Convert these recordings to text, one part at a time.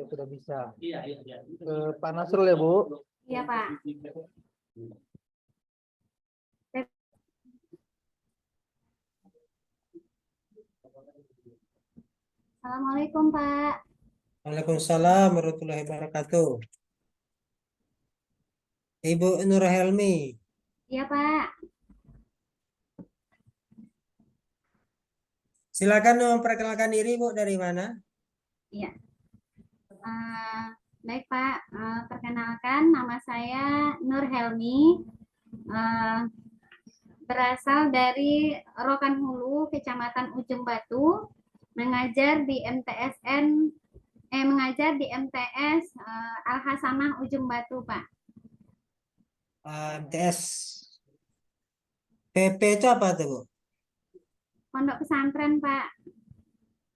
sudah bisa. Ke Pak Nasrul ya, Bu? Iya, Pak. Assalamualaikum, Pak. Waalaikumsalam warahmatullahi wabarakatuh. Ibu Nur Helmi, Iya, Pak. silakan memperkenalkan diri, Bu, dari mana? Iya. Baik, Pak. Perkenalkan, nama saya Nur Helmi. Berasal dari Rokan Hulu, Kecamatan Ujung Batu, mengajar di MTS Al Hasanah Ujung Batu, Pak. MTS. PP itu apa tuh, Bu? Pondok pesantren, Pak.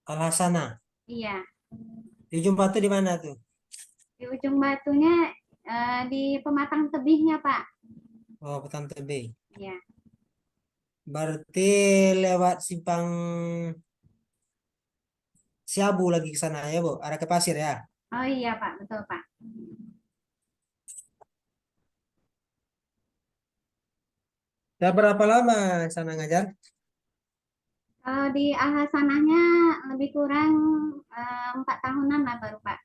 Al Hasanah. Iya. Di Jumpa tuh di mana tuh? Di Ujung Batunya di Pematang Tebihnya, Pak. Oh, Petan Tebing. Iya. Berarti lewat simpang Siabu lagi ke sana ya, Bu? Arah ke Pasir ya? Oh iya, Pak. Betul, Pak. Udah berapa lama sana ngajar? Kalau di Al Hasanahnya lebih kurang 4 tahunan lah baru, Pak.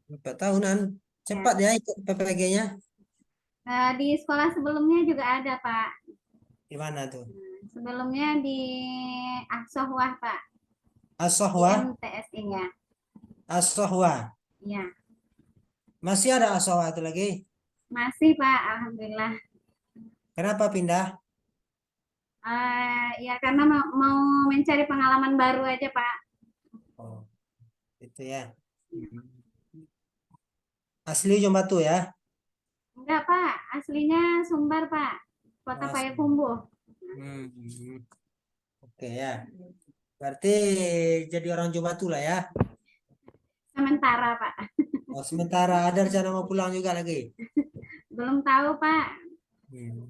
4 tahunan. Cepat ya ikut PPG-nya. Di sekolah sebelumnya juga ada, Pak. Di mana tuh? Sebelumnya di Ahsohwah, Pak. Di Asohwa? MTSI-nya. Asohwa. Iya. Masih ada Asohwa itu lagi? Masih, Pak. Alhamdulillah. Kenapa pindah? Ya karena mau mencari pengalaman baru aja, Pak. Oh, itu ya. Asli Jumpa tuh ya? Enggak, Pak. Aslinya Sumbar, Pak. Kota Oh, Payakumbuh. Oke ya. Berarti jadi orang Jumpa tuh lah ya? Sementara, Pak. Oh, sementara ada rencana mau pulang juga lagi? Belum tahu, Pak. Hmm.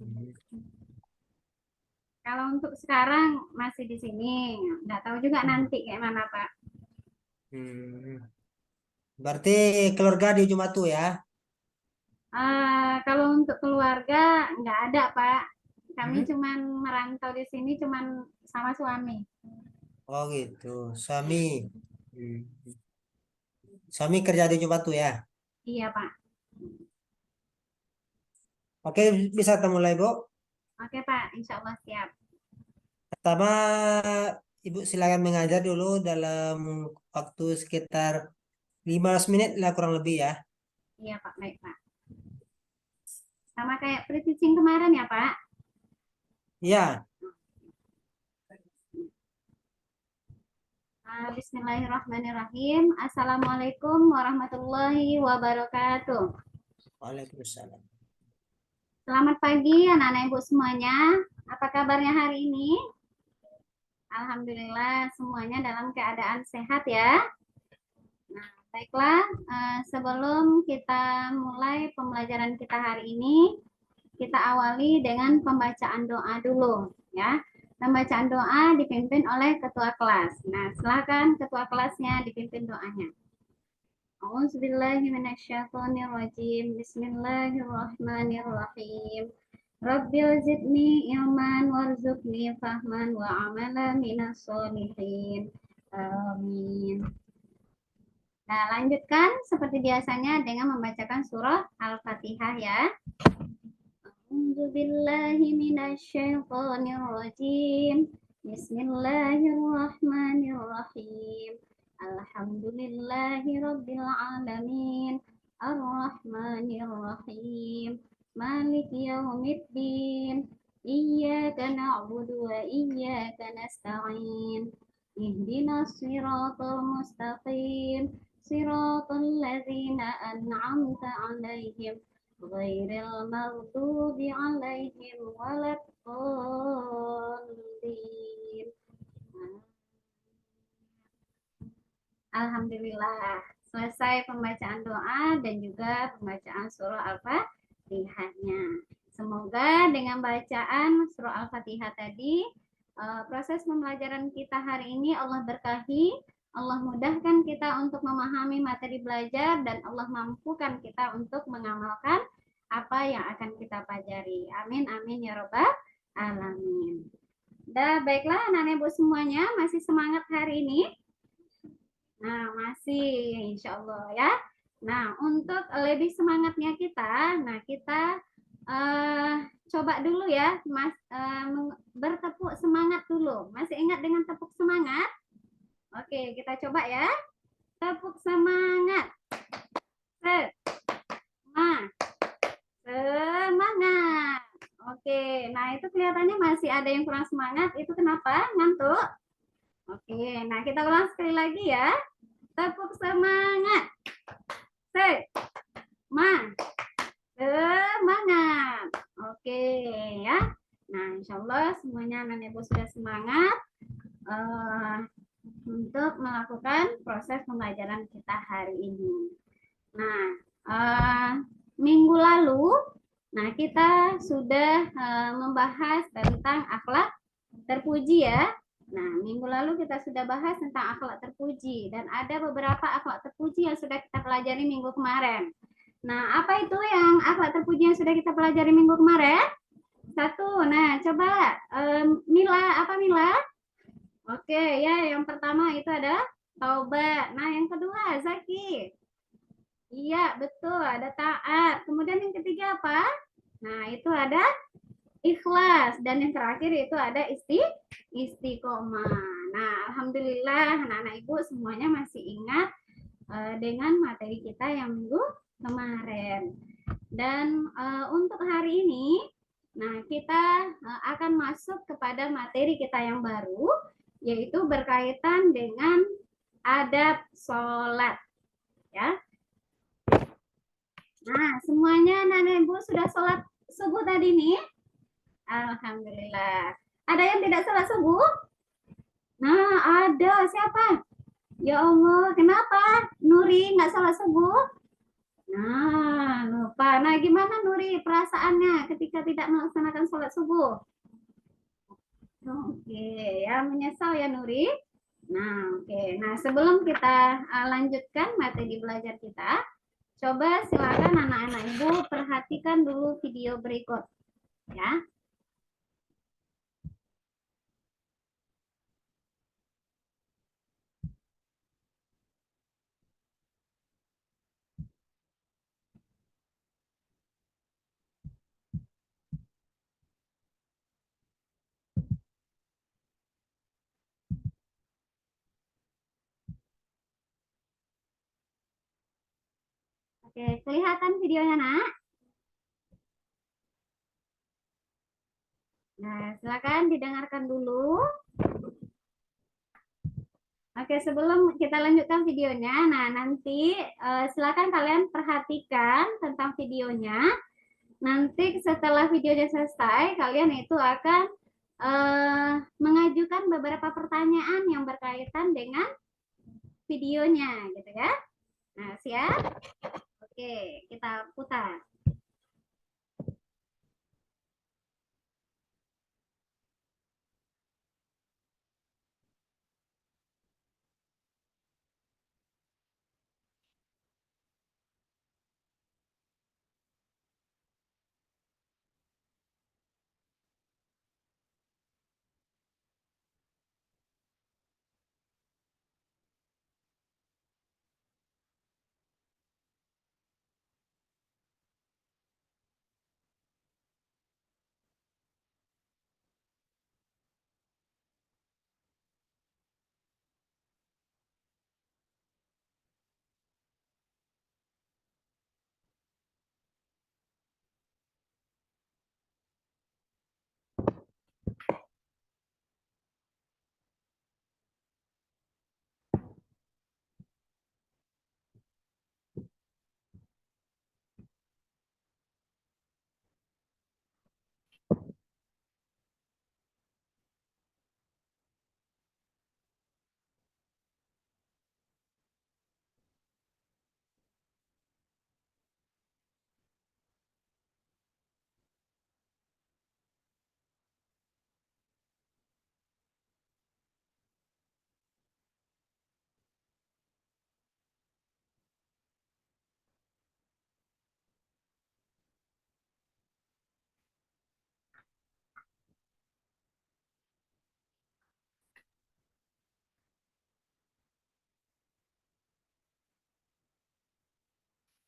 Kalau untuk sekarang masih di sini. Nggak tahu juga nanti kayak mana, Pak. Berarti keluarga di Jumpa tuh ya? Kalau untuk keluarga nggak ada, Pak. Kami Hmm. cuman merantau di sini cuman sama suami. Oh gitu. Suami. Hmm. Suami kerja di Jumpa tuh ya? Iya, Pak. Oke, bisa kita mulai, Bu. Oke, Pak. Insya Allah siap. Pertama, Ibu silakan mengajar dulu dalam waktu sekitar 15 menit lah kurang lebih ya. Iya, Pak. Baik, Pak. Sama kayak pre-teaching kemarin ya, Pak. Ya, Bismillahirrahmanirrahim. Assalamualaikum warahmatullahi wabarakatuh. Waalaikumsalam. Selamat pagi anak-anak ibu semuanya. Apa kabarnya hari ini? Alhamdulillah semuanya dalam keadaan sehat ya. Nah, baiklah, sebelum kita mulai pembelajaran kita hari ini, kita awali dengan pembacaan doa dulu ya. Pembacaan doa dipimpin oleh ketua kelas. Nah, silakan ketua kelasnya dipimpin doanya. A'udzubillahiminasyaitonirrajim. Bismillahirrahmanirrahim. Rabbil zidni ilman warzuqni fahman wa amala minas solihin. Amin. Nah, lanjutkan seperti biasanya dengan membacakan surah Al-Fatihah ya. A'udzubillahi minasyaitonirrajim. Bismillahirrahmanirrahim. Alhamdulillahi rabbil alamin. Ar-Rahmanir-Rahim. Maliki yaumiddin. Iyyaka na'budu wa iyyaka nasta'in. Ihdinas siratal mustaqim. Siratal ladzina an'amta 'alaihim ghairil maghdubi 'alaihim waladdallin. Alhamdulillah selesai pembacaan doa dan juga pembacaan surah Al-Fatihahnya. Semoga dengan bacaan surah Al-Fatihah tadi proses pembelajaran kita hari ini Allah berkahi, Allah mudahkan kita untuk memahami materi belajar dan Allah mampukan kita untuk mengamalkan apa yang akan kita pelajari. Amin amin ya robbal alamin. Dah, baiklah anak-anak ibu semuanya, masih semangat hari ini? Nah, masih insya Allah ya. Nah, untuk lebih semangatnya kita, nah kita eh, coba dulu ya, Mas, bertepuk semangat dulu. Masih ingat dengan tepuk semangat? Oke, kita coba ya. Tepuk semangat. Semangat. Oke, nah itu kelihatannya masih ada yang kurang semangat. Itu kenapa? Ngantuk? Oke, nah kita ulang sekali lagi ya. Tepuk semangat. Semangat. Oke ya. Nah, insya Allah semuanya anak ibu sudah semangat untuk melakukan proses pembelajaran kita hari ini. Nah, minggu lalu, nah kita sudah membahas tentang akhlak terpuji ya. Nah, minggu lalu kita sudah bahas tentang akhlak terpuji dan ada beberapa akhlak terpuji yang sudah kita pelajari minggu kemarin. Nah, apa itu yang akhlak terpuji yang sudah kita pelajari minggu kemarin? Satu, nah coba Mila, apa Mila? Oke, ya yang pertama itu ada taubat. Nah, yang kedua Zaki. Iya, betul, ada taat. Kemudian yang ketiga apa? Nah, itu ada ikhlas dan yang terakhir itu ada istiqomah. Nah, alhamdulillah anak-anak ibu semuanya masih ingat dengan materi kita yang minggu kemarin. Dan untuk hari ini, nah kita akan masuk kepada materi kita yang baru, yaitu berkaitan dengan adab sholat. Ya. Nah, semuanya anak-anak ibu sudah sholat subuh tadi nih? Alhamdulillah. Ada yang tidak sholat subuh? Nah, ada. Siapa? Ya Allah, kenapa? Nuri nggak sholat subuh? Nah, lupa. Nah, gimana Nuri perasaannya ketika tidak melaksanakan sholat subuh? Oke, ya menyesal ya Nuri. Nah, oke. Nah, sebelum kita lanjutkan materi belajar kita, coba silakan anak-anak ibu perhatikan dulu video berikut, ya. Oke, kelihatan videonya, Nak? Nah, silakan didengarkan dulu. Oke, sebelum kita lanjutkan videonya, nah nanti silakan kalian perhatikan tentang videonya. Nanti setelah videonya selesai, kalian itu akan mengajukan beberapa pertanyaan yang berkaitan dengan videonya, gitu ya. Nah, siap? Oke, kita putar.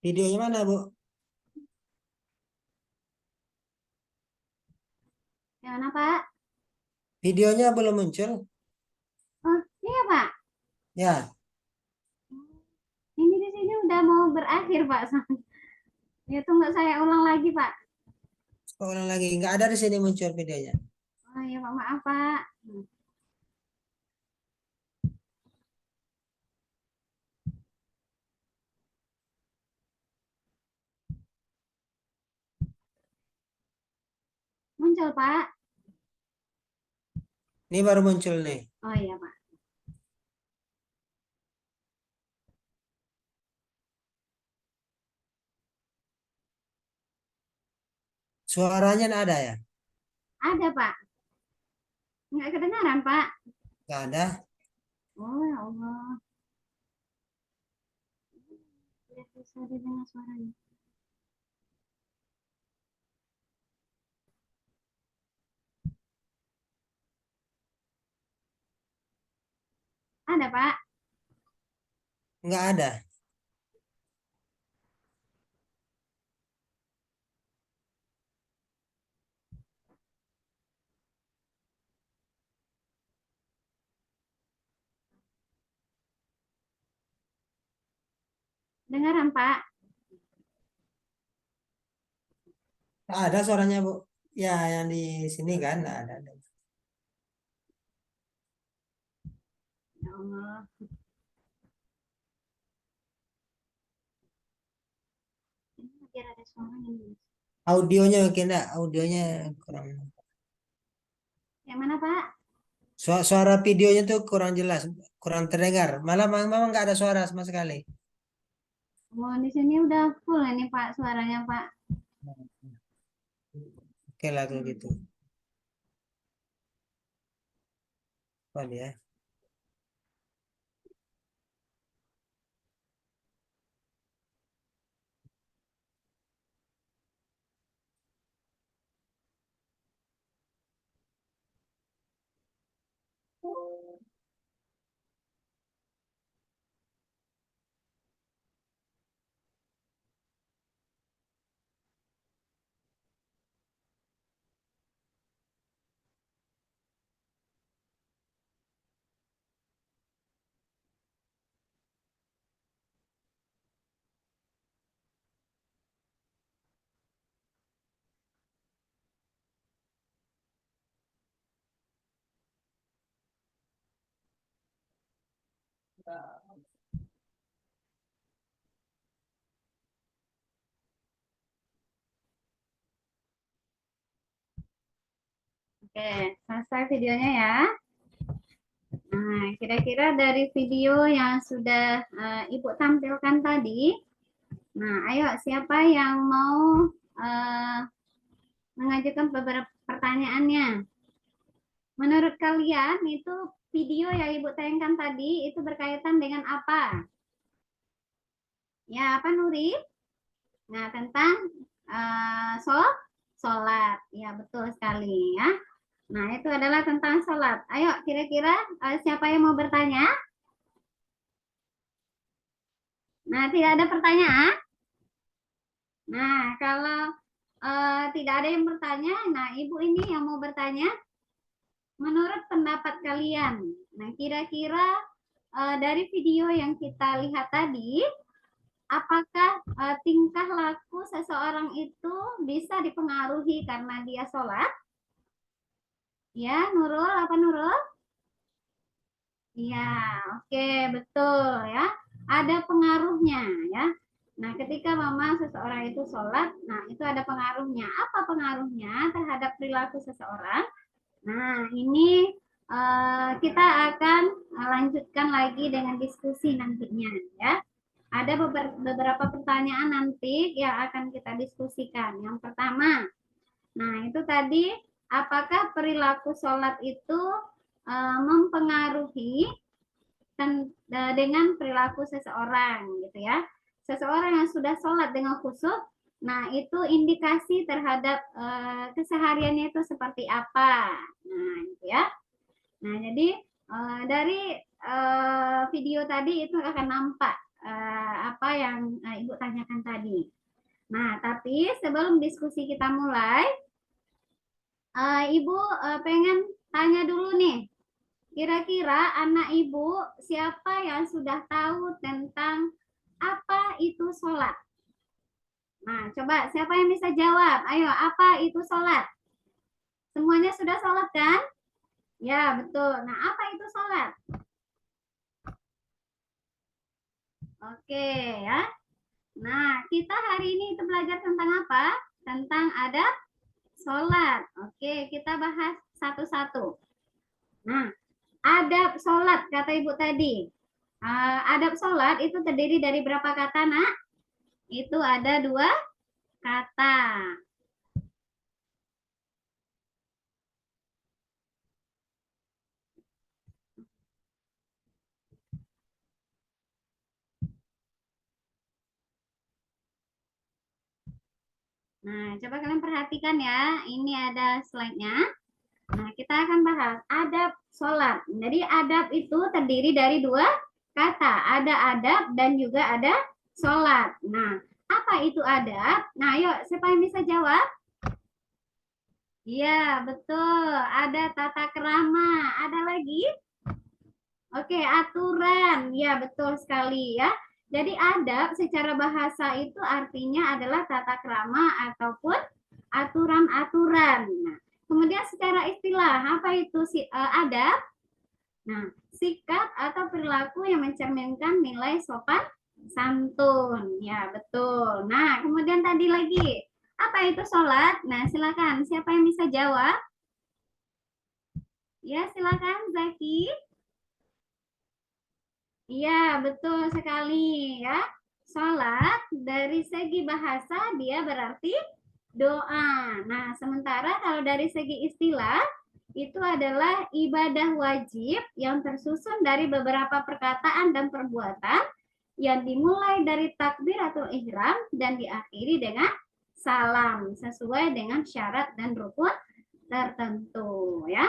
Videonya mana, Bu? Yang mana, Pak? Videonya belum muncul. Oh, iya, Pak. Ya, Ini di sini udah mau berakhir, Pak. Ya, tunggu saya ulang lagi, Pak. sekarang lagi nggak ada di sini muncul videonya. Oh iya, Pak, maaf, Pak. Muncul, Pak. Ini baru muncul nih. Oh iya, Pak. Suaranya nggak ada ya? Ada, Pak. Nggak kedengaran, Pak. Nggak ada. Oh, ya Allah. Tidak bisa didengar suaranya. Ada, Pak. Nggak ada. Dengaran, Pak. Nggak ada suaranya, Bu. Ya, yang di sini kan nggak ada. Ya Allah. Ini lagi ada suaranya nih. Audionya mungkin nggak. Audionya kurang. Yang mana, Pak? Suara videonya tuh kurang jelas, kurang terdengar. Malah memang nggak ada suara sama sekali. Oh, di sini udah full ini, Pak, suaranya, Pak. Oke lah kalau gitu. Apa ya? Oke, selesai videonya ya. Nah, kira-kira dari video yang sudah Ibu tampilkan tadi, nah, ayo siapa yang mau mengajukan beberapa pertanyaannya? Menurut kalian itu video yang Ibu tayangkan tadi itu berkaitan dengan apa? Ya, apa Nuri? Nah, tentang sholat. Ya, betul sekali ya. Nah, itu adalah tentang sholat. Ayo, kira-kira siapa yang mau bertanya? Nah, tidak ada pertanyaan. Nah, kalau tidak ada yang bertanya, nah Ibu ini yang mau bertanya, menurut pendapat kalian, nah kira-kira dari video yang kita lihat tadi, apakah tingkah laku seseorang itu bisa dipengaruhi karena dia sholat? Ya, Nurul, apa Nurul? Iya, oke, betul ya. Ada pengaruhnya ya. Nah, ketika mama seseorang itu sholat, nah itu ada pengaruhnya. Apa pengaruhnya terhadap perilaku seseorang? Nah, ini kita akan lanjutkan lagi dengan diskusi nantinya ya. Ada beberapa pertanyaan nanti yang akan kita diskusikan. Yang pertama, nah itu tadi apakah perilaku sholat itu mempengaruhi dengan perilaku seseorang gitu ya. Seseorang yang sudah sholat dengan khusyuk, nah itu indikasi terhadap kesehariannya itu seperti apa. Nah, gitu ya. Nah, jadi dari video tadi itu akan nampak apa yang Ibu tanyakan tadi. Nah, tapi sebelum diskusi kita mulai, Ibu pengen tanya dulu nih, kira-kira anak Ibu siapa yang sudah tahu tentang apa itu sholat? Nah, coba siapa yang bisa jawab? Ayo, apa itu sholat? Semuanya sudah sholat kan? Ya, betul. Nah, apa itu sholat? Oke, ya. Nah, kita hari ini itu belajar tentang apa? Tentang adab sholat. Oke, kita bahas satu-satu. Nah, adab sholat, kata Ibu tadi. Adab sholat itu terdiri dari berapa kata, Nak? Itu ada 2 kata. Nah, coba kalian perhatikan ya. Ini ada slide-nya. Nah, kita akan bahas adab sholat. Jadi adab itu terdiri dari 2 kata. Ada adab dan juga ada sholat. Nah, apa itu adab? Nah, yuk siapa yang bisa jawab? Iya, betul. Ada tata krama. Ada lagi? Oke, aturan. Ya, betul sekali ya. Jadi adab secara bahasa itu artinya adalah tata krama ataupun aturan-aturan. Nah, kemudian secara istilah, apa itu adab? Nah, sikap atau perilaku yang mencerminkan nilai sopan santun. Ya, betul. Nah, kemudian tadi lagi, apa itu sholat? Nah, silakan. Siapa yang bisa jawab? Ya, silakan Zaki. Iya, betul sekali ya. Sholat dari segi bahasa dia berarti doa. Nah, sementara kalau dari segi istilah itu adalah ibadah wajib yang tersusun dari beberapa perkataan dan perbuatan yang dimulai dari takbir atau ihram dan diakhiri dengan salam sesuai dengan syarat dan rukun tertentu ya.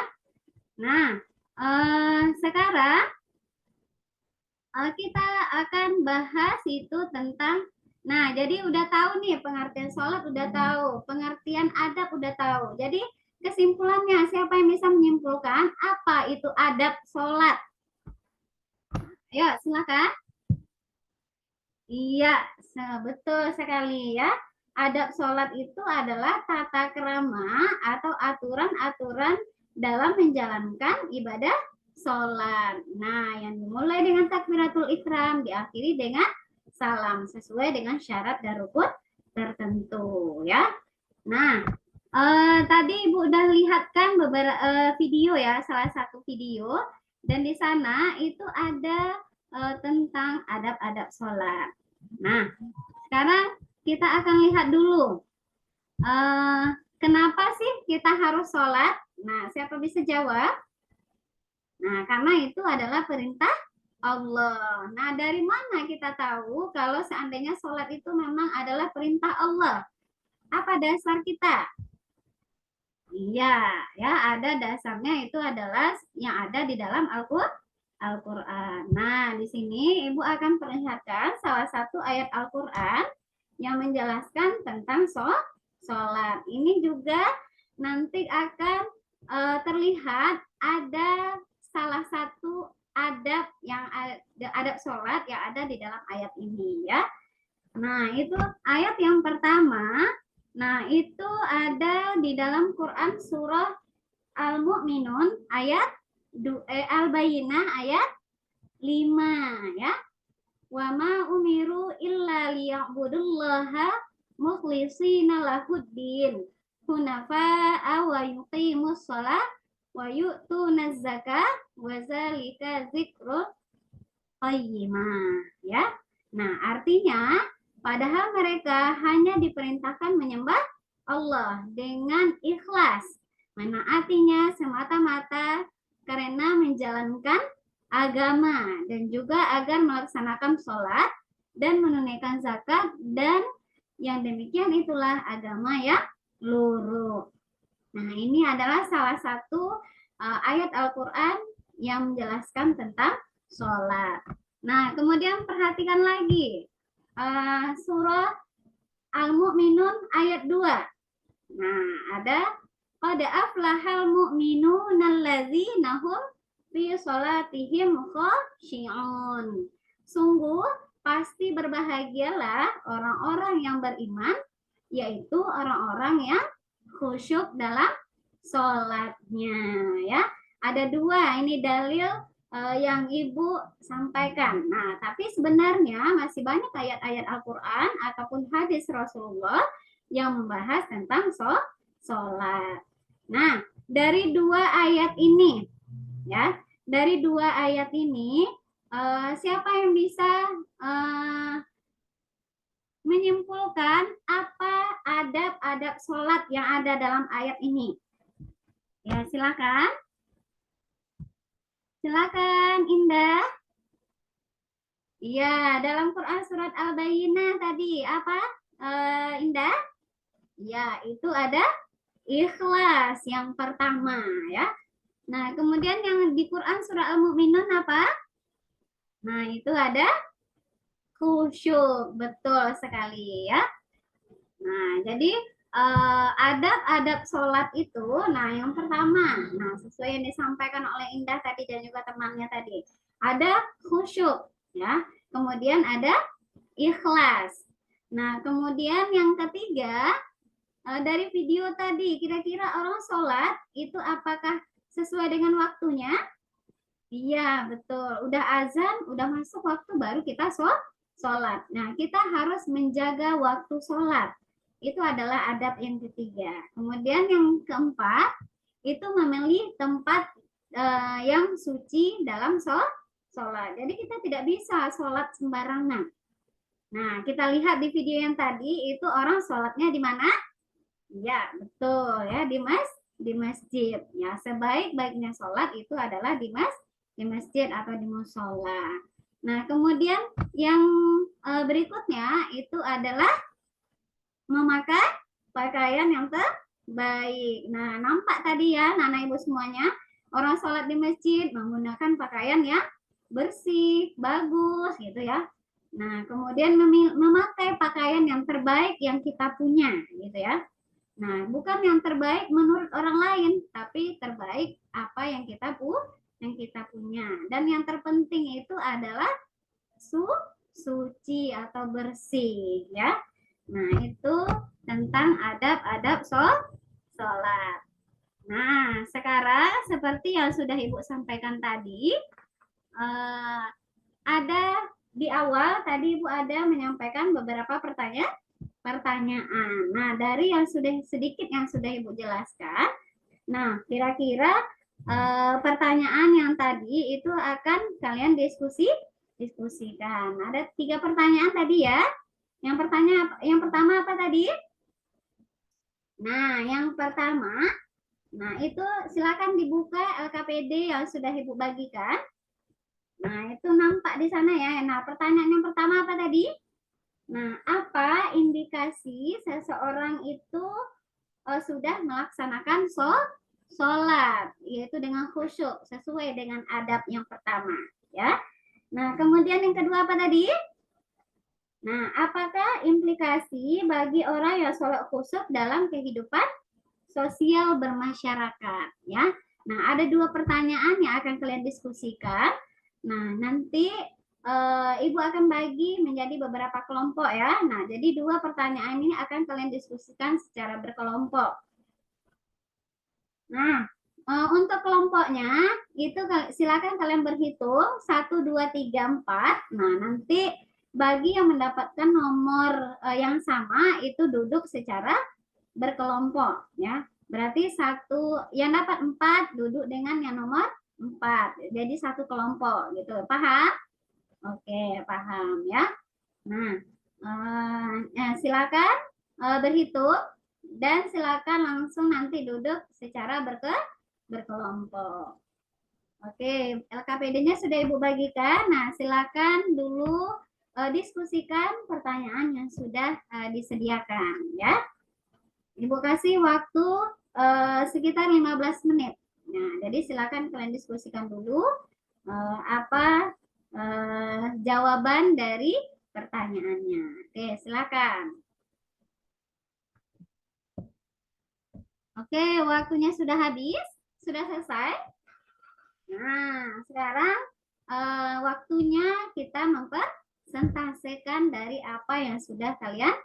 Nah, sekarang kita akan bahas itu tentang, nah jadi udah tahu nih pengertian sholat, udah tahu pengertian adab, udah tahu. Jadi kesimpulannya siapa yang bisa menyimpulkan apa itu adab sholat? Ayo silakan. Iya, betul sekali ya. Adab sholat itu adalah tata krama atau aturan-aturan dalam menjalankan ibadah sholat. Nah, yang dimulai dengan takbiratul ihram, diakhiri dengan salam sesuai dengan syarat dan rukun tertentu ya. Nah, tadi Ibu udah lihatkan beberapa video ya, salah satu video, dan di sana itu ada tentang adab-adab sholat. Nah, sekarang kita akan lihat dulu kenapa sih kita harus sholat. Nah, siapa bisa jawab? Nah, karena itu adalah perintah Allah. Nah, dari mana kita tahu kalau seandainya sholat itu memang adalah perintah Allah? Apa dasar kita? Iya, ya ada dasarnya, itu adalah yang ada di dalam Al-Quran. Nah, di sini Ibu akan perlihatkan salah satu ayat Al-Quran yang menjelaskan tentang sholat. Ini juga nanti akan terlihat ada salah satu adab yang adab sholat yang ada di dalam ayat ini ya. Nah, itu ayat yang pertama. Nah, itu ada di dalam Quran surah Al-Mu'minun ayat Al-Bayyinah ayat 5 ya. Wa ma umiru illa liya'budullaha mukhlishina lahuddin hunafa'a wa yuqimus shalah wa yu'tunaz zakah wa zalika zikrul qayyimah ya. Nah, artinya padahal mereka hanya diperintahkan menyembah Allah dengan ikhlas, menaatinya semata-mata karena menjalankan agama dan juga agar melaksanakan sholat dan menunaikan zakat, dan yang demikian itulah agama yang lurus. Nah, ini adalah salah satu ayat Al-Quran yang menjelaskan tentang sholat. Nah, kemudian perhatikan lagi. surah Al-Mu'minun ayat 2. Nah, ada qad aflahal mu'minun alladzina hum fi sholatihim khashi'un. Sungguh pasti berbahagialah orang-orang yang beriman, yaitu orang-orang yang khusyuk dalam sholatnya, ya. Ada dua ini dalil yang Ibu sampaikan. Nah, tapi sebenarnya masih banyak ayat-ayat Al-Quran ataupun hadis Rasulullah yang membahas tentang sholat. Nah, dari dua ayat ini, ya, dari dua ayat ini, siapa yang bisa menyimpulkan apa adab-adab sholat yang ada dalam ayat ini? Ya, silakan. Silakan, Indah. Iya, dalam Quran surat Al-Bayyinah tadi apa, Indah? Ya, itu ada ikhlas yang pertama, ya. Nah, kemudian yang di Quran surah Al-Mu'minun apa? Nah, itu ada khusyuk, betul sekali, ya. Nah, jadi adab-adab sholat itu, nah yang pertama, nah sesuai yang disampaikan oleh Indah tadi dan juga temannya tadi, ada khusyuk, ya. Kemudian ada ikhlas. Nah, kemudian yang ketiga, dari video tadi, kira-kira orang sholat itu apakah sesuai dengan waktunya? Iya, betul. Udah azan, udah masuk waktu baru kita sholat. Nah, kita harus menjaga waktu sholat. Itu adalah adab yang ketiga. Kemudian yang keempat, itu memilih tempat yang suci dalam sholat. Jadi kita tidak bisa sholat sembarangan. Nah, kita lihat di video yang tadi, itu orang sholatnya di mana? Ya, betul ya, di masjid. Ya, sebaik-baiknya sholat itu adalah di masjid atau di musola. Nah, kemudian yang berikutnya itu adalah memakai pakaian yang terbaik. Nah, nampak tadi ya, Nana Ibu semuanya, orang sholat di masjid menggunakan pakaian yang bersih, bagus gitu ya. Nah, kemudian memakai pakaian yang terbaik yang kita punya gitu ya. Nah, bukan yang terbaik menurut orang lain, tapi terbaik apa yang kita punya. Dan yang terpenting itu adalah suci atau bersih ya. Nah, itu tentang adab-adab sholat. Nah, sekarang seperti yang sudah Ibu sampaikan tadi, ada di awal tadi Ibu ada menyampaikan beberapa pertanyaan. Nah, dari yang sedikit yang sudah Ibu jelaskan, nah, kira-kira pertanyaan yang tadi itu akan kalian diskusikan. Ada 3 pertanyaan tadi ya. Yang pertama apa tadi? Nah, yang pertama, nah itu silakan dibuka LKPD yang sudah Ibu bagikan. Nah, itu nampak di sana ya. Nah, pertanyaan yang pertama apa tadi? Nah, apa indikasi seseorang itu sudah melaksanakan sholat, yaitu dengan khusyuk, sesuai dengan adab yang pertama, ya. Nah, kemudian yang kedua apa tadi? Nah, apakah implikasi bagi orang yang sholat khusyuk dalam kehidupan sosial bermasyarakat, ya? Nah, ada 2 pertanyaan yang akan kalian diskusikan. Nah, nanti Ibu akan bagi menjadi beberapa kelompok ya. Nah, jadi 2 pertanyaan ini akan kalian diskusikan secara berkelompok. Nah, untuk kelompoknya itu silakan kalian berhitung 1, 2, 3, 4. Nah, nanti bagi yang mendapatkan nomor yang sama itu duduk secara berkelompok ya. Berarti yang dapat 4 duduk dengan yang nomor 4. Jadi satu kelompok gitu. Paham? Oke, paham ya. Nah, silakan berhitung dan silakan langsung nanti duduk secara berkelompok. Oke, LKPD-nya sudah Ibu bagikan. Nah, silakan dulu diskusikan pertanyaan yang sudah disediakan ya. Ibu kasih waktu sekitar 15 menit. Nah, jadi silakan kalian diskusikan dulu apa jawaban dari pertanyaannya. Oke, silakan. Oke, waktunya sudah habis, sudah selesai. Nah, sekarang waktunya kita mempresentasikan dari apa yang sudah kalian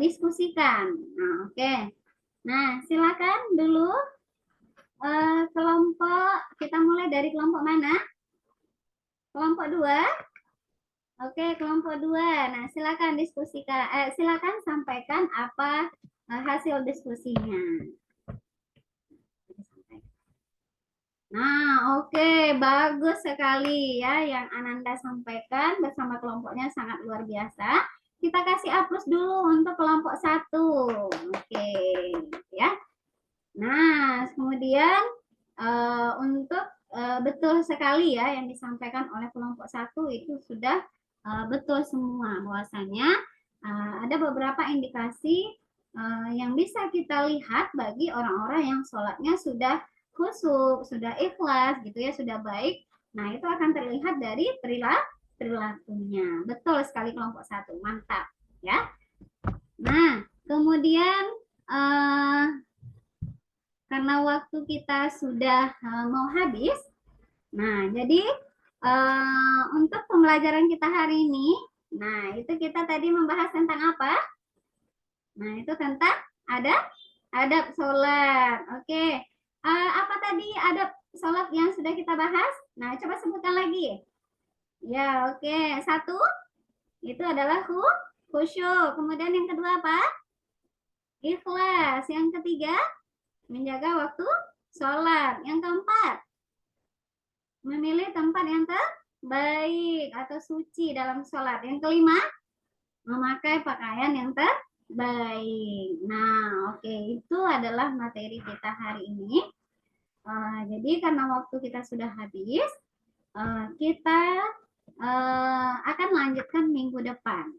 diskusikan. Nah, oke. Nah, silakan dulu kelompok, kita mulai dari kelompok mana? Kelompok 2. Oke, kelompok 2. Nah, silakan diskusikan, silakan sampaikan apa hasil diskusinya. Nah, oke, bagus sekali ya yang Ananda sampaikan bersama kelompoknya sangat luar biasa. Kita kasih aplaus dulu untuk kelompok 1. Oke, ya. Nah, kemudian untuk betul sekali ya yang disampaikan oleh kelompok 1 itu sudah betul semua, bahwasanya ada beberapa indikasi yang bisa kita lihat bagi orang-orang yang sholatnya sudah khusyuk, sudah ikhlas gitu ya, sudah baik. Nah, itu akan terlihat dari perilakunya. Betul sekali kelompok 1, mantap ya. Nah, kemudian karena waktu kita sudah mau habis, nah jadi untuk pembelajaran kita hari ini, nah itu kita tadi membahas tentang apa? Nah itu tentang adab sholat. Oke. Apa tadi adab sholat yang sudah kita bahas? Nah, coba sebutkan lagi. Ya, oke. 1, itu adalah khusyuk. Kemudian yang kedua apa? Ikhlas. Yang ketiga, menjaga waktu sholat. Yang keempat, memilih tempat yang terbaik atau suci dalam sholat. Yang kelima, memakai pakaian yang terbaik. Nah, oke, itu adalah materi kita hari ini. Jadi karena waktu kita sudah habis, kita akan lanjutkan minggu depan.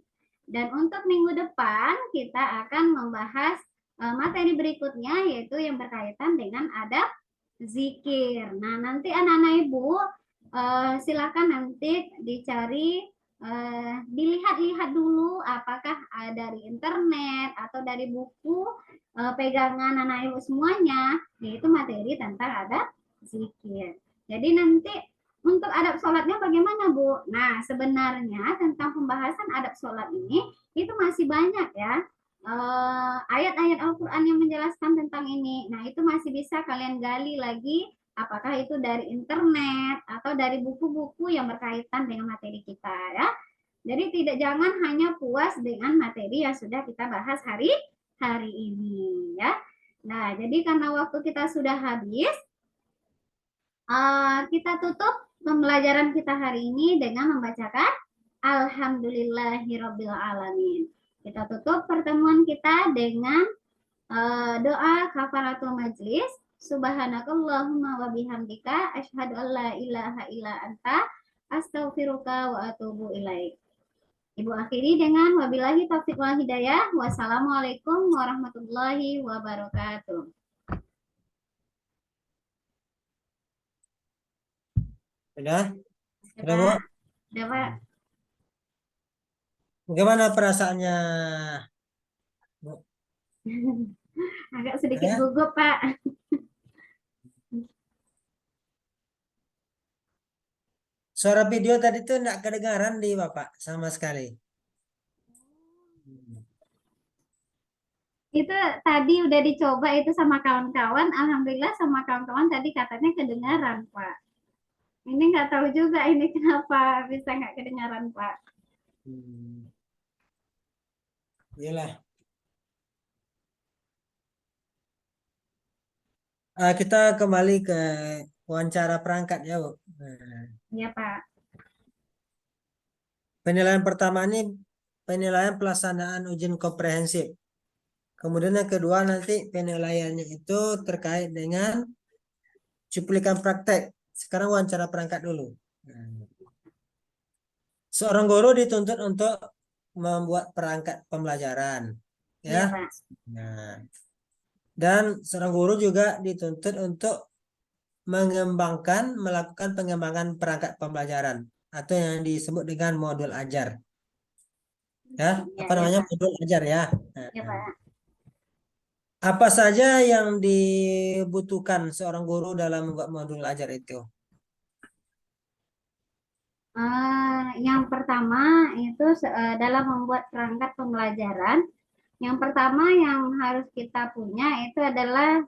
Dan untuk minggu depan kita akan membahas materi berikutnya, yaitu yang berkaitan dengan adab zikir. Nah, nanti anak-anak ibu silakan nanti dicari, dilihat-lihat dulu apakah dari internet atau dari buku pegangan anak ibu semuanya, yaitu materi tentang adab zikir. Jadi nanti untuk adab sholatnya bagaimana, Bu? Nah, sebenarnya tentang pembahasan adab sholat ini itu masih banyak ya. Ayat-ayat Al-Quran yang menjelaskan tentang ini. Nah, itu masih bisa kalian gali lagi, apakah itu dari internet atau dari buku-buku yang berkaitan dengan materi kita ya. Jadi jangan hanya puas dengan materi yang sudah kita bahas hari ini ya. Nah, jadi karena waktu kita sudah habis, kita tutup pembelajaran kita hari ini dengan membacakan Alhamdulillahirobbilalamin. Kita tutup pertemuan kita dengan doa kafaratul majlis. Subhanakallahumma wa bihamdika asyhadu an la ilaha illa anta astaghfiruka wa atubu ilaik. Ibu akhiri dengan wabillahi taufiq wal hidayah. Wassalamualaikum warahmatullahi wabarakatuh. Sudah? Sudah, Bu? Sudah, Pak. Bagaimana perasaannya, Bu? Agak sedikit gugup, Pak. Suara video tadi tuh enggak kedengaran di Bapak sama sekali. Itu tadi udah dicoba itu sama kawan-kawan. Alhamdulillah sama kawan-kawan tadi katanya kedengaran, Pak. Ini nggak tahu juga ini kenapa bisa nggak kedengaran, Pak. Iyalah. Kita kembali ke wawancara perangkat ya, Bu. Iya, Pak. Penilaian pertama ini penilaian pelaksanaan ujian komprehensif. Kemudian yang kedua nanti penilaiannya itu terkait dengan cuplikan praktek. Sekarang wawancara perangkat dulu. Seorang guru dituntut untuk membuat perangkat pembelajaran, ya. Iya, Pak. Nah, dan seorang guru juga dituntut untuk melakukan pengembangan perangkat pembelajaran atau yang disebut dengan modul ajar. Ya, Ya, apa ya, namanya Pak. modul ajar ya. Nah, Ya, Pak. apa saja yang dibutuhkan seorang guru dalam membuat modul ajar itu? Yang pertama itu dalam membuat perangkat pembelajaran, yang pertama yang harus kita punya itu adalah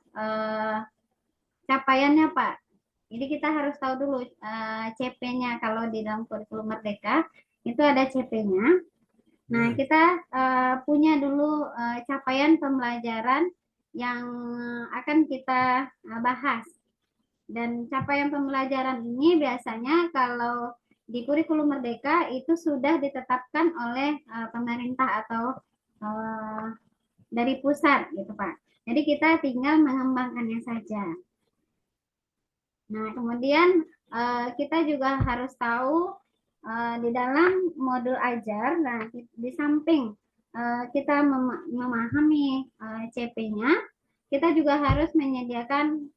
capaiannya, Pak. Jadi kita harus tahu dulu CP-nya. Kalau di dalam kurikulum Merdeka itu ada CP-nya. Nah, kita punya dulu capaian pembelajaran yang akan kita bahas. Dan capaian pembelajaran ini biasanya kalau di kurikulum Merdeka itu sudah ditetapkan oleh pemerintah atau dari pusat gitu, Pak. Jadi kita tinggal mengembangkannya saja. Nah, kemudian kita juga harus tahu di dalam modul ajar, nah di samping kita memahami CP-nya, kita juga harus menyediakan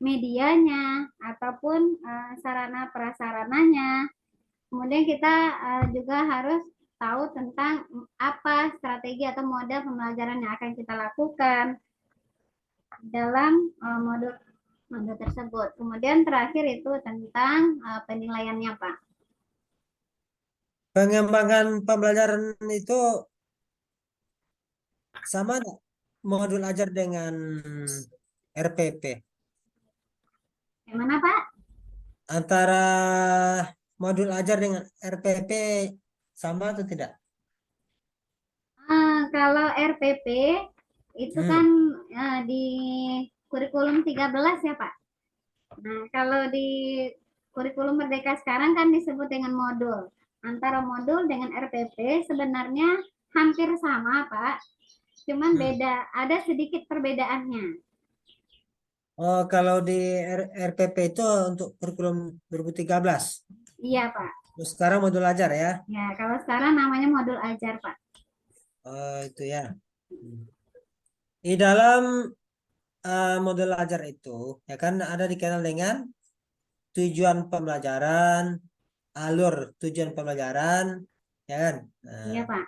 medianya ataupun sarana prasarananya. Kemudian kita juga harus tahu tentang apa strategi atau model pembelajaran yang akan kita lakukan dalam modul tersebut. Kemudian terakhir itu tentang penilaiannya, Pak. Pengembangan pembelajaran itu sama nggak modul ajar dengan RPP? Gimana, Pak? Antara modul ajar dengan RPP sama atau tidak? Kalau RPP itu kan di kurikulum 13 ya, Pak. Nah, kalau di kurikulum Merdeka sekarang kan disebut dengan modul. Antara modul dengan RPP sebenarnya hampir sama, Pak. Cuman beda, ada sedikit perbedaannya. Oh, kalau di RPP itu untuk kurikulum 2013. Iya, Pak. Terus sekarang modul ajar ya. Ya, kalau sekarang namanya modul ajar, Pak. Oh, itu ya. Di dalam modul ajar itu ya kan ada dikenal dengan tujuan pembelajaran, alur tujuan pembelajaran, ya kan? Nah, Iya, Pak.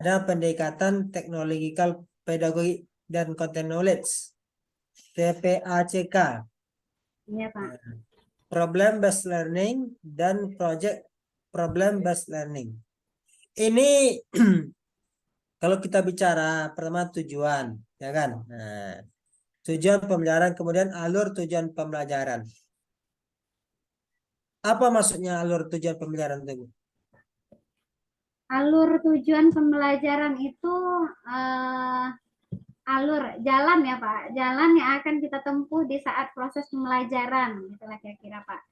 ada pendekatan teknologikal pedagogi dan content knowledge, TPACK, Iya, Pak. problem based learning dan project problem based learning. Ini kalau kita bicara pertama tujuan, ya kan? Nah, tujuan pembelajaran kemudian alur tujuan pembelajaran. Apa maksudnya alur tujuan pembelajaran itu? Alur tujuan pembelajaran itu alur jalan ya, Pak. Jalan yang akan kita tempuh di saat proses pembelajaran, gitulah kira-kira, Pak.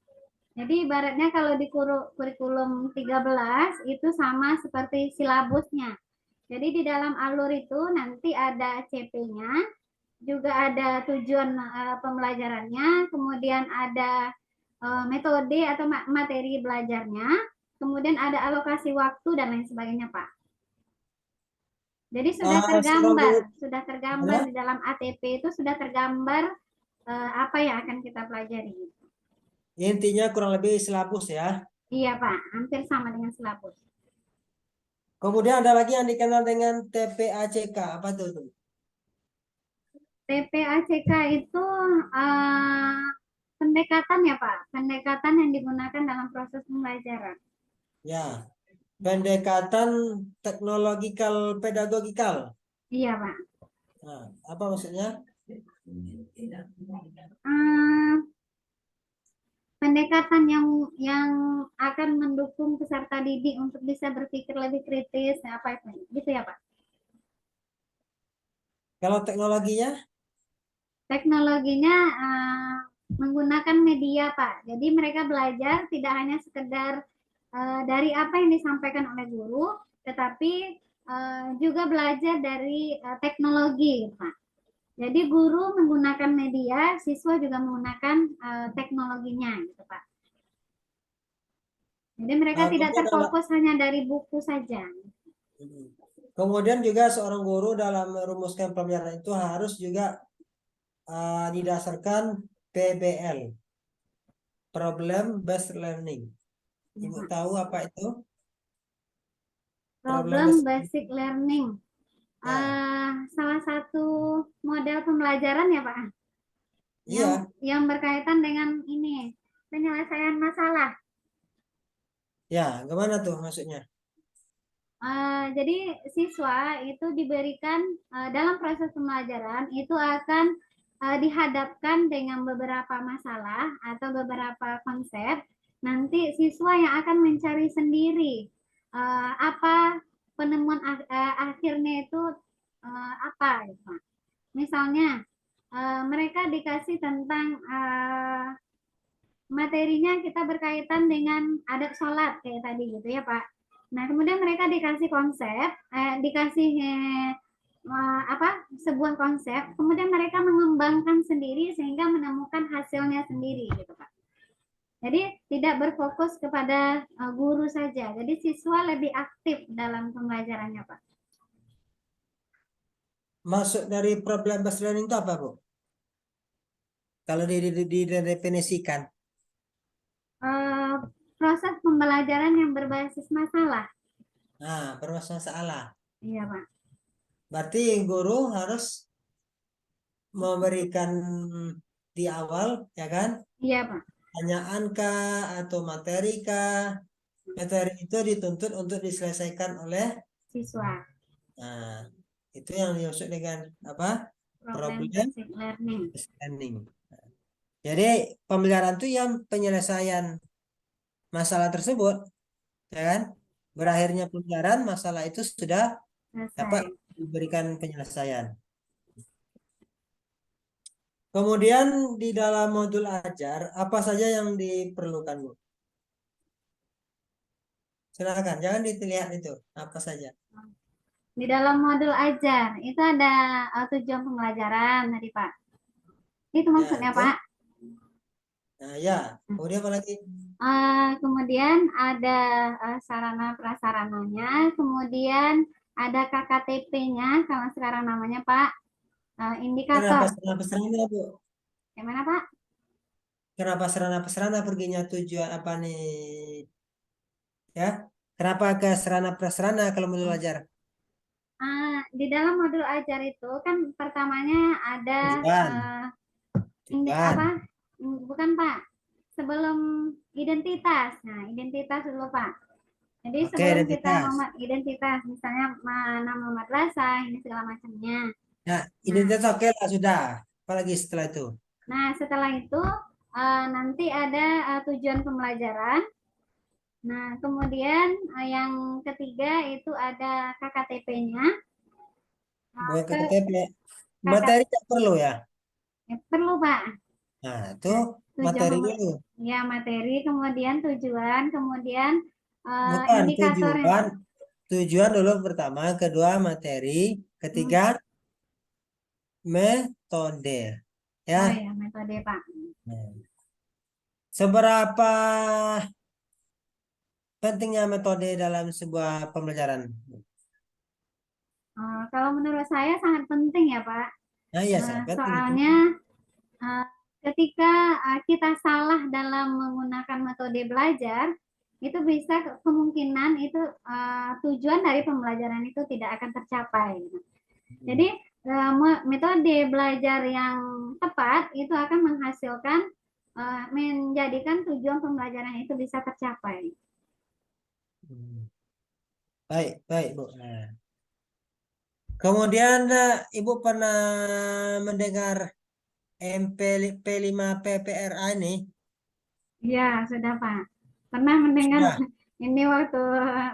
Jadi ibaratnya kalau di kurikulum 13 itu sama seperti silabusnya. Jadi di dalam alur itu nanti ada CP-nya, juga ada tujuan pembelajarannya, kemudian ada metode atau materi belajarnya, kemudian ada alokasi waktu dan lain sebagainya, Pak. Jadi sudah tergambar di dalam ATP itu sudah tergambar apa yang akan kita pelajari. Intinya kurang lebih silabus ya. Iya, Pak, hampir sama dengan silabus. Kemudian ada lagi yang dikenal dengan TPACK. Apa tuh? TPACK itu pendekatan ya, Pak, pendekatan yang digunakan dalam proses pembelajaran. Ya, pendekatan teknologikal pedagogikal. Iya, Pak. Nah, apa maksudnya? Pendekatan yang akan mendukung peserta didik untuk bisa berpikir lebih kritis, apa itu, gitu ya, Pak? Kalau teknologinya? Teknologinya menggunakan media, Pak. Jadi mereka belajar tidak hanya sekedar dari apa yang disampaikan oleh guru, tetapi juga belajar dari teknologi, Pak. Jadi guru menggunakan media, siswa juga menggunakan teknologinya, gitu, Pak. Jadi mereka tidak terfokus hanya dari buku saja. Kemudian juga seorang guru dalam merumuskan pembelajaran itu harus juga didasarkan PBL, Problem Based Learning. Ibu tahu apa itu? Problem basic learning. Ya. Salah satu model pembelajaran ya Pak, Iya, yang berkaitan dengan ini penyelesaian masalah. ya, gimana tuh maksudnya? Jadi siswa itu diberikan dalam proses pembelajaran itu akan dihadapkan dengan beberapa masalah atau beberapa konsep. Nanti siswa yang akan mencari sendiri apa penemuan akhirnya itu apa, gitu. Misalnya mereka dikasih tentang materinya kita berkaitan dengan adat sholat kayak tadi gitu ya Pak. Nah kemudian mereka dikasih konsep, dikasih sebuah konsep, kemudian mereka mengembangkan sendiri sehingga menemukan hasilnya sendiri gitu Pak. Jadi tidak berfokus kepada guru saja, jadi siswa lebih aktif dalam pembelajarannya Pak. Maksud dari problem based learning itu apa, Bu? Kalau didefinisikan. Proses pembelajaran yang berbasis masalah. Nah, bermasalah. Iya Pak. Berarti guru harus memberikan di awal, ya kan? Iya Pak. Pertanyaan kah atau materi kah? Materi itu dituntut untuk diselesaikan oleh Siswa. nah, itu yang dimaksud dengan apa? Problem Problem basic learning. learning. Jadi pembelajaran itu yang penyelesaian masalah tersebut, ya kan? Berakhirnya pembelajaran masalah itu sudah dapat Selesai. diberikan penyelesaian. Kemudian di dalam modul ajar apa saja yang diperlukan, Bu? Silakan, jangan dilihat itu apa saja. Di dalam modul ajar itu ada tujuan pembelajaran tadi Pak. Itu Ya, maksudnya itu. Pak. Nah, ya. Kemudian apa lagi? Kemudian ada sarana prasarananya, kemudian ada KKTP-nya kalau sekarang namanya Pak. Kenapa Indikator. sarana-prasarana, Bu? Gimana Pak? Kenapa sarana-prasarana perginya tujuan apa nih? Ya. Kenapa ke sarana-prasarana kalau modul ajar? Di dalam modul ajar itu kan pertamanya ada Tujuan. Tujuan. bukan Pak, sebelum identitas. Nah identitas dulu Pak. Jadi Oke, sebelum kita identitas. identitas, misalnya nama madrasah ini segala macamnya. Nah, Nah, identitas oke lah sudah. Apalagi setelah itu? nah setelah itu nanti ada tujuan pembelajaran. Nah kemudian yang ketiga itu ada KKTP-nya. Bukan Ke KTP. KK, Materi tak perlu ya. perlu Pak. Nah, itu Tujuan materi dulu. ya materi, kemudian tujuan, kemudian Bukan indikator. tujuan. Tujuan dulu pertama, kedua materi, ketiga metode. Ya. Oh ya metode Pak. Nah, seberapa pentingnya metode dalam sebuah pembelajaran? Kalau menurut saya sangat penting ya Pak. Nah, iya, sangat penting itu. Soalnya ketika kita salah dalam menggunakan metode belajar, itu bisa kemungkinan itu tujuan dari pembelajaran itu tidak akan tercapai. Jadi metode belajar yang tepat itu akan menghasilkan menjadikan tujuan pembelajaran itu bisa tercapai. Baik, baik, Bu. Nah. Kemudian Ibu pernah mendengar MP5 PPRA ini? Iya, sudah Pak. Pernah mendengar Sudah. ini waktu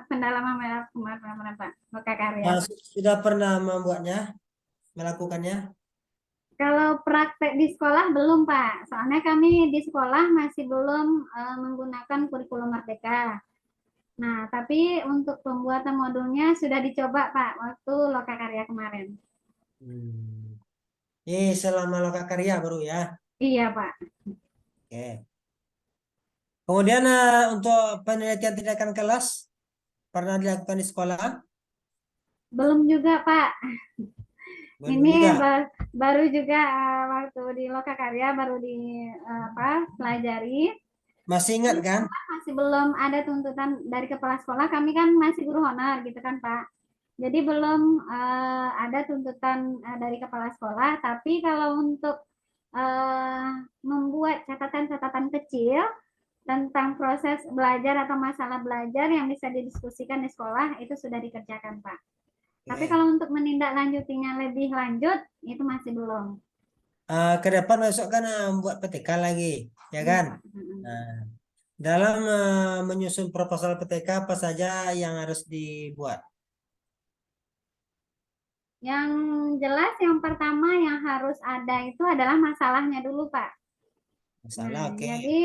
pendalaman kemarin Pak, Loka Karya. Sudah pernah membuatnya, melakukannya? Kalau praktek di sekolah belum Pak, soalnya kami di sekolah masih belum menggunakan kurikulum Merdeka. Nah, tapi untuk pembuatan modulnya sudah dicoba Pak waktu Loka Karya kemarin. Ini selama loka karya baru ya. Iya Pak. Oke. Kemudian untuk penelitian tindakan kelas pernah dilakukan di sekolah? Belum juga Pak. Belum Ini juga. baru juga waktu di Loka Karya baru pelajari. Masih ingat kan? Masih belum ada tuntutan dari kepala sekolah. Kami kan masih guru honor gitu kan Pak. Jadi belum ada tuntutan dari kepala sekolah. Tapi kalau untuk membuat catatan-catatan kecil tentang proses belajar atau masalah belajar yang bisa didiskusikan di sekolah itu sudah dikerjakan Pak. Tapi Oke. kalau untuk menindaklanjutinya lebih lanjut itu masih belum. Ke depan besok kan buat PTK lagi, ya Iya kan? Pak. Nah, dalam menyusun proposal PTK apa saja yang harus dibuat? Yang jelas yang pertama yang harus ada itu adalah masalahnya dulu Pak. Masalah, Nah, oke. jadi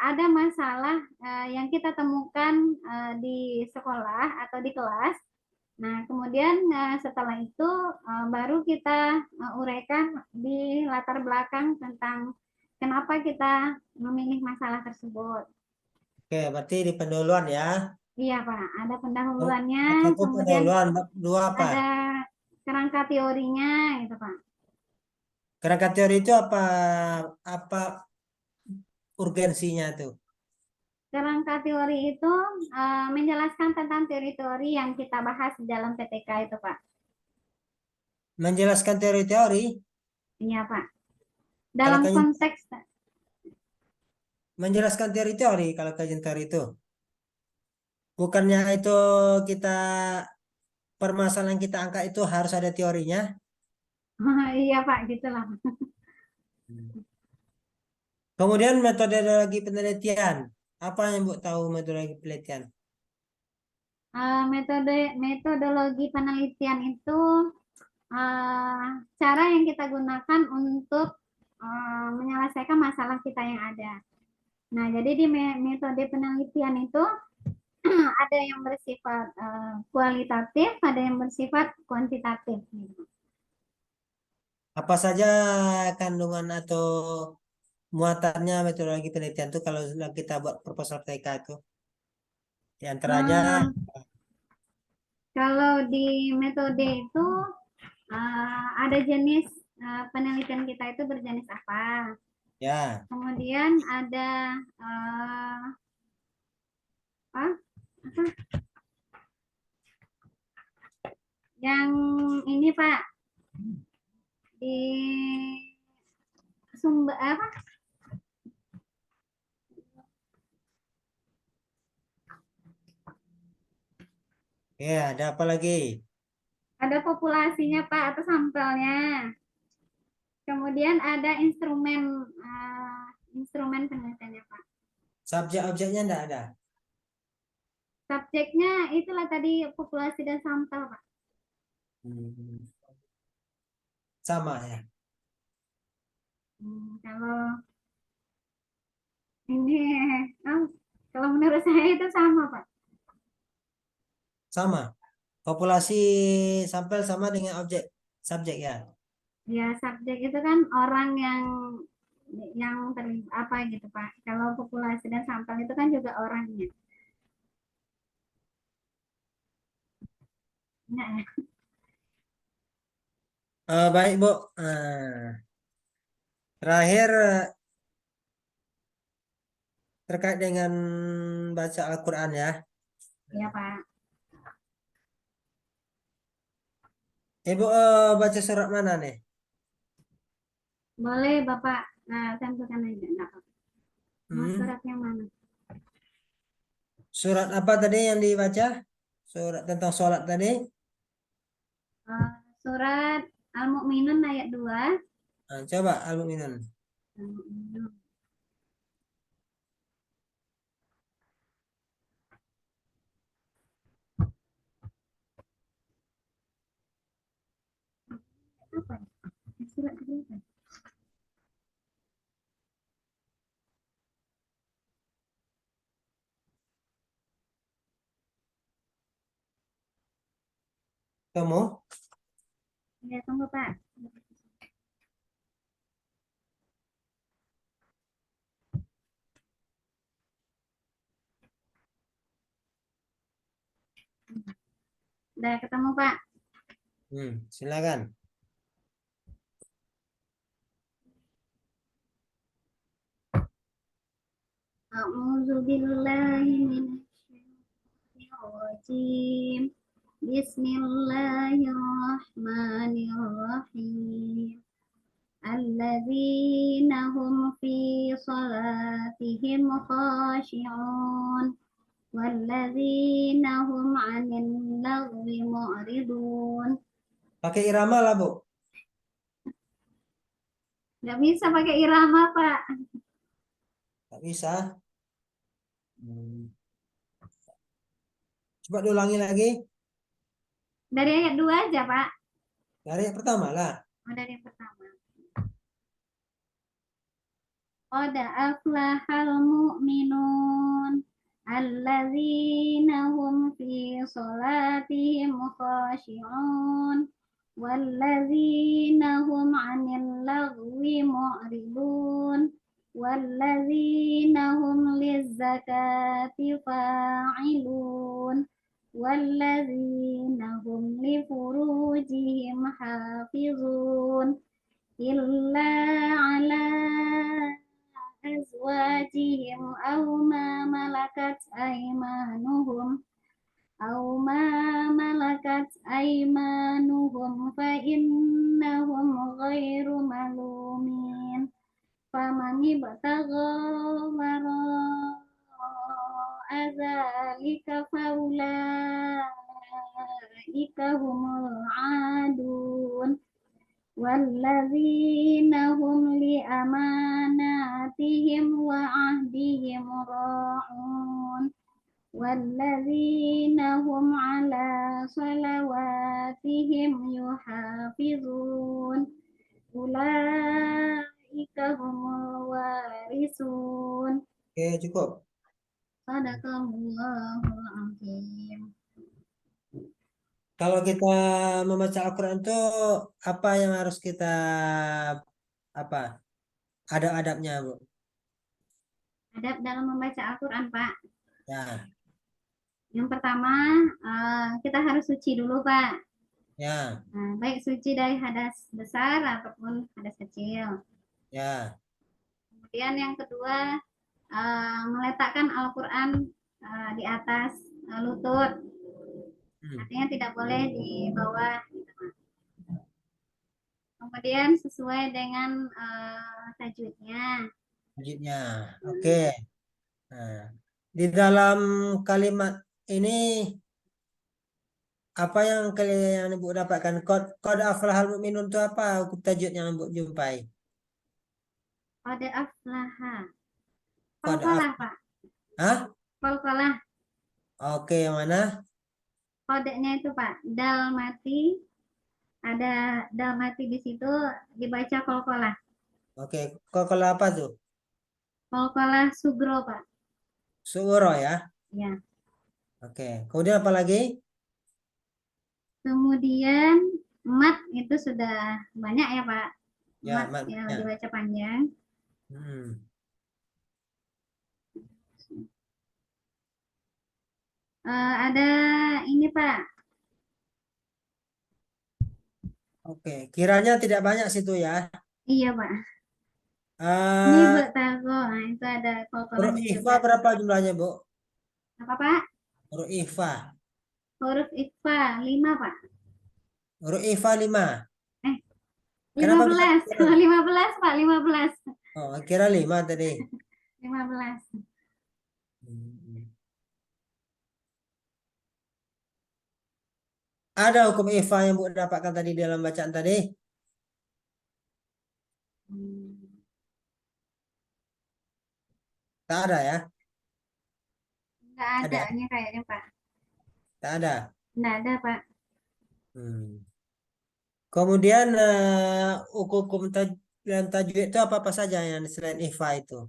ada masalah yang kita temukan di sekolah atau di kelas. Nah, kemudian setelah itu baru kita uraikan di latar belakang tentang kenapa kita memilih masalah tersebut. Oke, berarti di pendahuluan ya. Iya, Pak. Ada pendahuluannya, Apa tuh kemudian pendahuluan? Dua apa? ada kerangka teorinya, gitu, Pak. Kerangka teori itu apa? Apa urgensinya tuh? Kerangka teori itu menjelaskan tentang teori-teori yang kita bahas di dalam PTK itu, Pak. Menjelaskan teori-teori. Iya, Pak. Kalau Dalam kajian konteks menjelaskan teori-teori, kalau kajian teori itu, bukannya itu kita permasalahan kita angkat itu harus ada teorinya. iya, Pak, gitulah. Kemudian metodologi penelitian. Apa yang Bu tahu metodologi penelitian? Metodologi penelitian itu cara yang kita gunakan untuk menyelesaikan masalah kita yang ada. Nah, jadi di metode penelitian itu ada yang bersifat kualitatif, ada yang bersifat kuantitatif. Apa saja kandungan atau muatannya metodologi penelitian itu kalau kita buat proposal PTK itu? Di antaranya, Eh, Kalau di metode itu ada jenis penelitian kita itu berjenis apa. ya, Kemudian ada apa, yang ini Pak di sumber apa? ya, ada apa lagi? Ada populasinya Pak atau sampelnya. Kemudian ada instrumen penelitiannya Pak. Subjek objeknya enggak ada. Subjeknya itulah tadi populasi dan sampel Pak. Hmm, sama ya. Kalau ini, oh, kalau menurut saya itu sama Pak. Sama. Populasi sampel sama dengan objek subjek ya. Ya subjek itu kan orang yang apa gitu Pak. Kalau populasi dan sampel itu kan juga orangnya. Enggak ya? Baik Bu. Terakhir terkait dengan baca Al-Quran ya. Iya Pak. Ibu baca surat mana nih? Boleh Bapak tentukan aja. Enggak apa-apa. Mau Hmm. surat yang mana? Surat apa tadi yang dibaca? Surat tentang sholat tadi. Surat Al-Mu'minun ayat 2. Nah, coba Al-Mu'minun. Al-Mu'minun. Apa ya? Surat berapa? Kamu? Ya, tunggu Pak. Udah ketemu Pak. Silakan. A'udzu billahi minasyaitonir rajim. Bismillahirrahmanirrahim. Alladzina hum fi salatihim khashi'un walladzina hum 'anil lagwi mu'ridun. Pakai irama lah, Bu. Nggak bisa pakai irama, Pak. Nggak bisa. Coba diulangi lagi. Dari ayat 2 aja, Pak. Dari yang pertama lah. Oh, dari yang pertama. Qad aflahal mu'minun alladzina hum fi sholatihim khashi'un walladzina hum 'anil lagwi mu'ridun walladzina hum lizzakati fa'ilun walladzina hum li furujihim hafizun illa 'ala أزواجهم أو ما ملكت أيمانهم فإنهم غير ملومين فمن ابتغى وراء ذلك فأولئك هم العادون والذين هم لأماناتهم وعهدهم راعون والذين هم على صلواتهم يحافظون أولئك هم الوارثون. Oke, cukup. Sadaqallahul azim. Kalau kita membaca Al-Quran itu apa yang harus kita ada adabnya, Bu? Adab dalam membaca Al-Quran, Pak. Ya, Yang pertama, kita harus suci dulu, Pak. ya, Baik suci dari hadas besar ataupun hadas kecil. ya. Kemudian yang kedua, meletakkan Al-Quran di atas lutut. Artinya tidak boleh di bawah. Gitu. Kemudian sesuai dengan tajwidnya. Tajwidnya. Oke. Nah, di dalam kalimat ini apa yang kalian Ibu dapatkan? Qad aflahal mu'minun itu apa hukum tajwid yang Ibu jumpai? Qad aflaha. Qad Qalqalah, Pak. Hah? Qalqalah. Oke, yang mana? Kodenya itu, Pak, dal mati. Ada dal mati di situ dibaca qalqalah. Oke, kalau apa tuh? Qalqalah sugro, Pak. Suuro ya. Ya. Oke, kemudian apa lagi? Kemudian mat itu sudah banyak ya, Pak. Ya, Mat yang ya. dibaca panjang. Ada ini, Pak. Oke, kiranya tidak banyak situ ya. Iya, Pak. Ini Eh, betago. Nah, itu ada huruf kolkolahnya ikhfa juga. berapa jumlahnya, Bu? Apa, Pak? Huruf ikhfa. Huruf ikhfa 5, Pak. Huruf ikhfa 5. Eh, Kenapa bisa 15. 5? 15, Pak. 15. Oh, kira 5 tadi. 15. Ada hukum ikhfa yang Bu dapatkan tadi dalam bacaan tadi? Tak ada ya? Enggak Ada? adanya kayaknya, Pak. Tak ada. Enggak ada, Pak. Kemudian hukum dan tajwid itu apa saja yang selain ikhfa itu?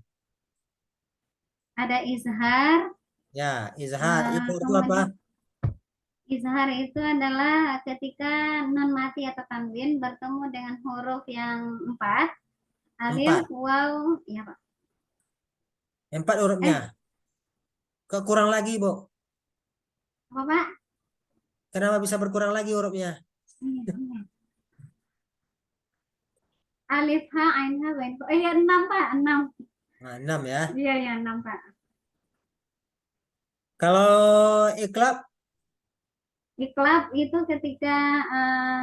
Ada izhar. Ya, izhar. Izhar itu apa? Izhar itu adalah ketika nun mati atau tanwin bertemu dengan huruf yang 4, alif, waw, ya, Pak. 4 hurufnya. Kok kurang lagi, Bu? Apa, Pak? Kenapa bisa berkurang lagi hurufnya? Alif, ha, ain, ha, wain. Ya, 6, Pak. 6. Nah, 6 ya. Iya, ya, 6, Pak. Kalau iklab, Iklab itu ketika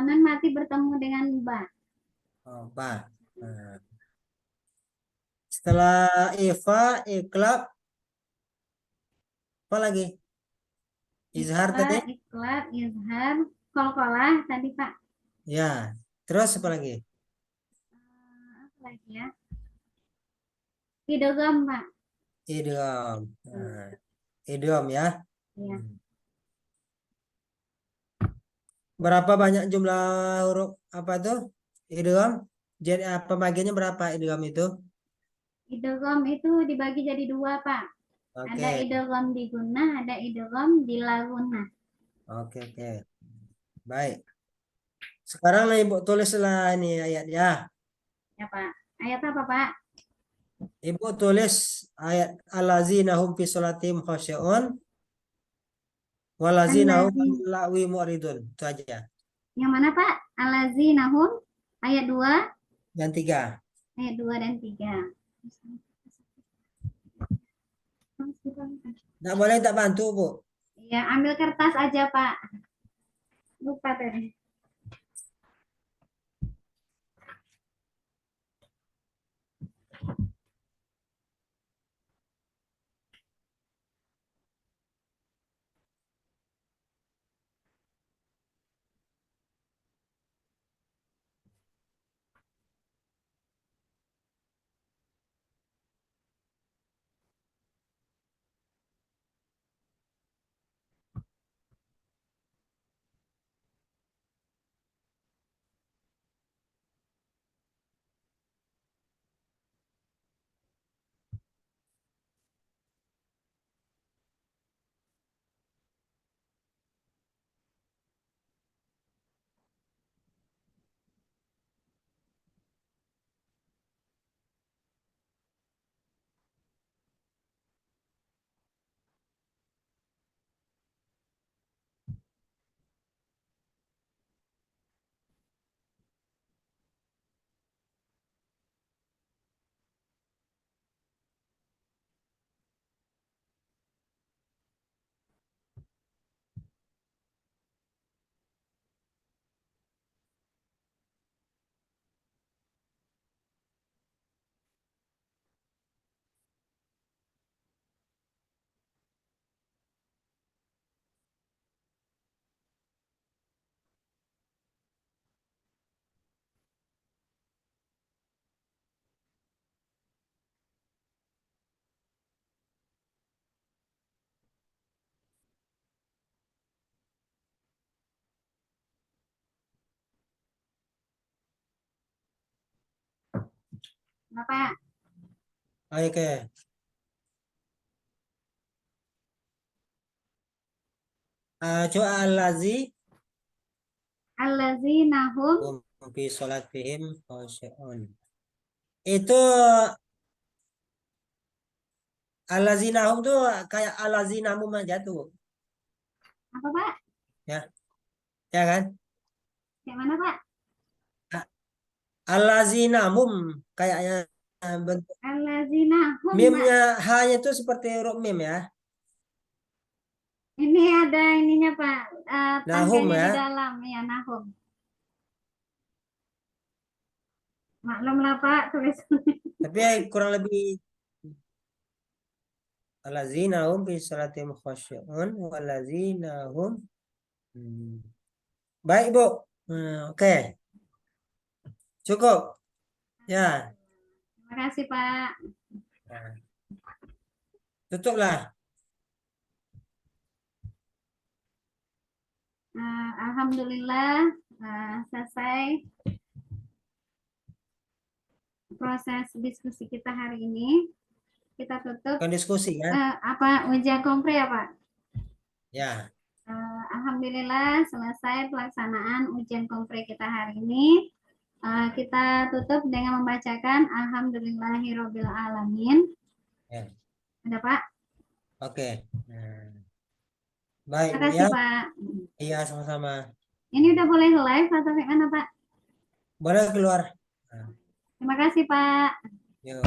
nun mati bertemu dengan ba. oh, ba. Nah, setelah ifa, iklab, apa lagi? Izhar Ifa, tadi? iklab, izhar, kolkolah tadi Pak. Ya. Terus apa lagi? Apa lagi ya? Idgham Pak. Idgham. Nah, idgham ya. Iya. Berapa banyak jumlah huruf apa tuh? Idgham? Jadi apa bagiannya berapa idgham itu? Idgham itu dibagi jadi dua Pak. Ada Oke. idgham di gunnah, ada idgham di la gunnah. Oke, oke. Baik. Sekarang Ibu tulislah ini ayat ya. Ya Pak. Ayat apa Pak? Ibu tulis ayat allazina hum fi sholatihim khashi'un walazina hum Allazi. anil lagwi mu'ridun. Itu aja. Yang mana Pak? Allazinahum ayat 2, Yang 3. ayat 2 dan 3. Nggak boleh tak bantu, Bu. Ya, ambil kertas aja Pak. Lupa tadi. Nah, Pak. Oke. Coba allazi Allazinahum hum fi sholatihim khashi'un. Itu allazina hum tuh kayak allazinamum aja tuh. apa Pak? Ya. Ya kan? Yang mana Pak? Allazinamum kayaknya bentuk Allazinahum Pak. mimnya hanya itu seperti huruf mim ya. Ini ada ininya Pak. Nahum Tanggalnya di ya. dalam ya nahum. Maklum lah Pak tulis. Tapi kurang lebih allazina hum fi sholatihim khashi'un wallazina hum. Hmm. Baik, Bu. Oke. Cukup. Ya. Terima kasih Pak. Nah, tutuplah. Alhamdulillah selesai proses diskusi kita hari ini. Kita tutup Bukan diskusi ya. ujian kompre ya Pak. Ya. Alhamdulillah selesai pelaksanaan ujian kompre kita hari ini. Kita tutup dengan membacakan Alhamdulillahirobbil alamin. Ya. Ada Pak? Oke. Nah. Baik, Terima kasih ya. Pak. Iya, sama-sama. Ini udah boleh live atau gimana Pak? Boleh keluar. Nah, Terima kasih Pak. yuk.